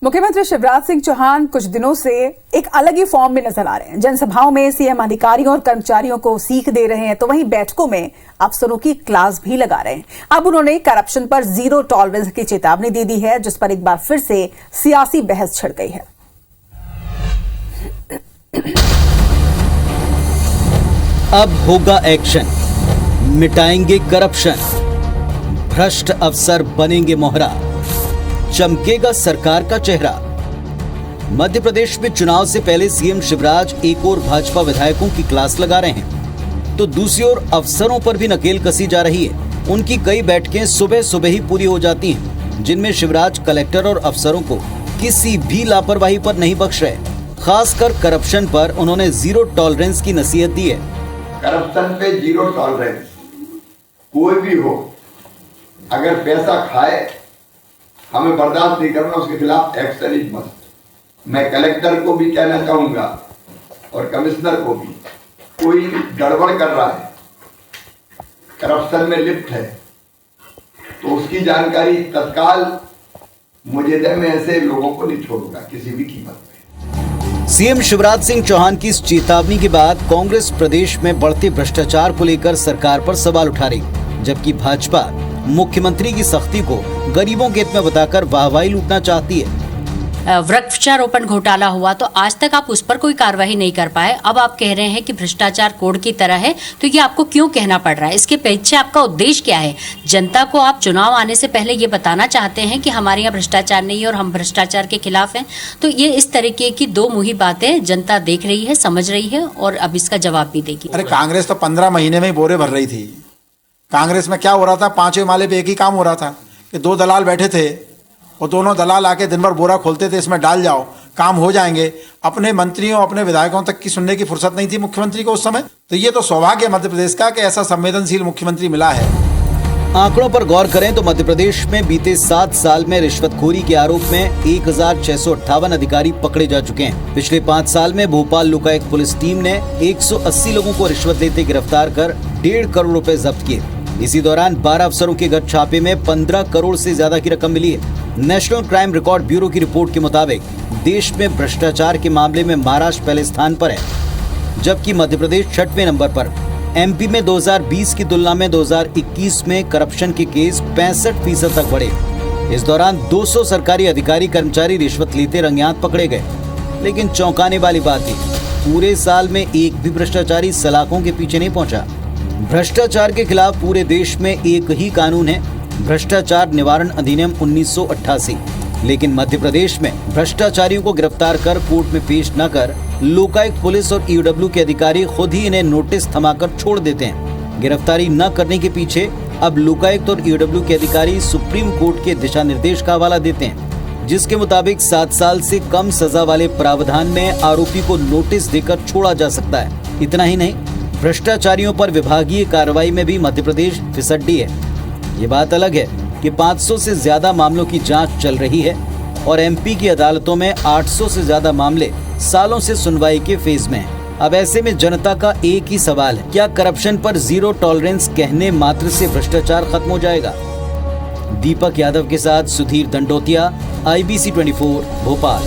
मुख्यमंत्री शिवराज सिंह चौहान कुछ दिनों से एक अलग ही फॉर्म में नजर आ रहे हैं। जनसभाओं में सीएम अधिकारियों और कर्मचारियों को सीख दे रहे हैं, तो वहीं बैठकों में अफसरों की क्लास भी लगा रहे हैं। अब उन्होंने करप्शन पर जीरो टॉलरेंस की चेतावनी दे दी है, जिस पर एक बार फिर से सियासी बहस छिड़ गई है। अब होगा एक्शन, मिटाएंगे करप्शन, भ्रष्ट अफसर बनेंगे मोहरा, चमकेगा सरकार का चेहरा। मध्य प्रदेश में चुनाव से पहले सीएम शिवराज एक और भाजपा विधायकों की क्लास लगा रहे हैं, तो दूसरी ओर अफसरों पर भी नकेल कसी जा रही है। उनकी कई बैठकें सुबह सुबह ही पूरी हो जाती हैं, जिनमें शिवराज कलेक्टर और अफसरों को किसी भी लापरवाही पर नहीं बख्श रहे। खासकर करप्शन पर उन्होंने जीरो टॉलरेंस की नसीहत दी है। करप्शन पे जीरो टॉलरेंस, कोई भी हो अगर पैसा खाए हमें बर्दाश्त नहीं करना, उसके खिलाफ एक्शन इज मस्ट। मैं कलेक्टर को भी कहना चाहूंगा और कमिश्नर को भी, कोई गड़बड़ कर रहा है, करप्शन में लिप्त है, तो उसकी जानकारी तत्काल मुझे दे। मैं ऐसे लोगों को नहीं छोड़ूंगा किसी भी कीमत पे। सीएम शिवराज सिंह चौहान की इस चेतावनी के बाद कांग्रेस प्रदेश में बढ़ते भ्रष्टाचार को लेकर सरकार पर सवाल उठा रही, जबकि भाजपा मुख्यमंत्री की सख्ती को गरीबों के हित में बताकर वाहवाही लूटना चाहती है। वृक्षारोपण घोटाला हुआ तो आज तक आप उस पर कोई कार्रवाई नहीं कर पाए। अब आप कह रहे हैं कि भ्रष्टाचार कोड की तरह है, तो ये आपको क्यों कहना पड़ रहा है? इसके पीछे आपका उद्देश्य क्या है? जनता को आप चुनाव आने से पहले ये बताना चाहते हैं कि हमारे यहाँ भ्रष्टाचार नहीं है और हम भ्रष्टाचार के खिलाफ हैं। तो ये इस तरीके की दो मुही बातें जनता देख रही है, समझ रही है और अब इसका जवाब भी देगी। अरे कांग्रेस तो 15 महीने में ही बोरे भर रही थी। कांग्रेस में क्या हो रहा था, पांचवें माले पे एक ही काम हो रहा था कि दो दलाल बैठे थे और दोनों दलाल आके दिन भर बोरा खोलते थे, इसमें डाल जाओ काम हो जाएंगे। अपने मंत्रियों अपने विधायकों तक की सुनने की फुर्सत नहीं थी मुख्यमंत्री को उस समय। तो ये तो सौभाग्य मध्य प्रदेश का कि ऐसा संवेदनशील मुख्यमंत्री मिला है। आंकड़ों पर गौर करें तो मध्य प्रदेश में बीते 7 साल में रिश्वतखोरी के आरोप में 1658 अधिकारी पकड़े जा चुके हैं। पिछले 5 साल में भोपाल लोकायुक्त पुलिस टीम ने 180 लोगों को रिश्वत लेते गिरफ्तार कर 1.5 करोड़ रुपए जब्त किए। इसी दौरान 12 अफसरों के घर छापे में 15 करोड़ से ज्यादा की रकम मिली है। नेशनल क्राइम रिकॉर्ड ब्यूरो की रिपोर्ट के मुताबिक देश में भ्रष्टाचार के मामले में महाराष्ट्र पहले स्थान पर है, जबकि मध्य प्रदेश 6वें नंबर पर। एमपी में 2020 की तुलना में 2021 में करप्शन के केस 65% तक बढ़े। इस दौरान 200 सरकारी अधिकारी कर्मचारी रिश्वत लेते रंगे-हाथ पकड़े गए। लेकिन चौंकाने वाली बात है, पूरे साल में एक भी भ्रष्टाचारी सलाखों के पीछे नहीं पहुंचा। भ्रष्टाचार के खिलाफ पूरे देश में एक ही कानून है, भ्रष्टाचार निवारण अधिनियम 1988। लेकिन मध्य प्रदेश में भ्रष्टाचारियों को गिरफ्तार कर कोर्ट में पेश न कर लोकायुक्त पुलिस और ईओडब्ल्यू के अधिकारी खुद ही इन्हें नोटिस थमाकर छोड़ देते हैं। गिरफ्तारी न करने के पीछे अब लोकायुक्त और ईओडब्ल्यू के अधिकारी सुप्रीम कोर्ट के दिशा निर्देश का हवाला देते हैं, जिसके मुताबिक 7 साल से कम सजा वाले प्रावधान में आरोपी को नोटिस देकर छोड़ा जा सकता है। इतना ही नहीं, भ्रष्टाचारियों पर विभागीय कार्रवाई में भी मध्य प्रदेश फिसड्डी है। ये बात अलग है कि 500 से ज्यादा मामलों की जांच चल रही है और एमपी की अदालतों में 800 से ज्यादा मामले सालों से सुनवाई के फेज में हैं। अब ऐसे में जनता का एक ही सवाल है, क्या करप्शन पर जीरो टॉलरेंस कहने मात्र से भ्रष्टाचार खत्म हो जाएगा? दीपक यादव के साथ सुधीर दंडोतिया, IBC 24 भोपाल।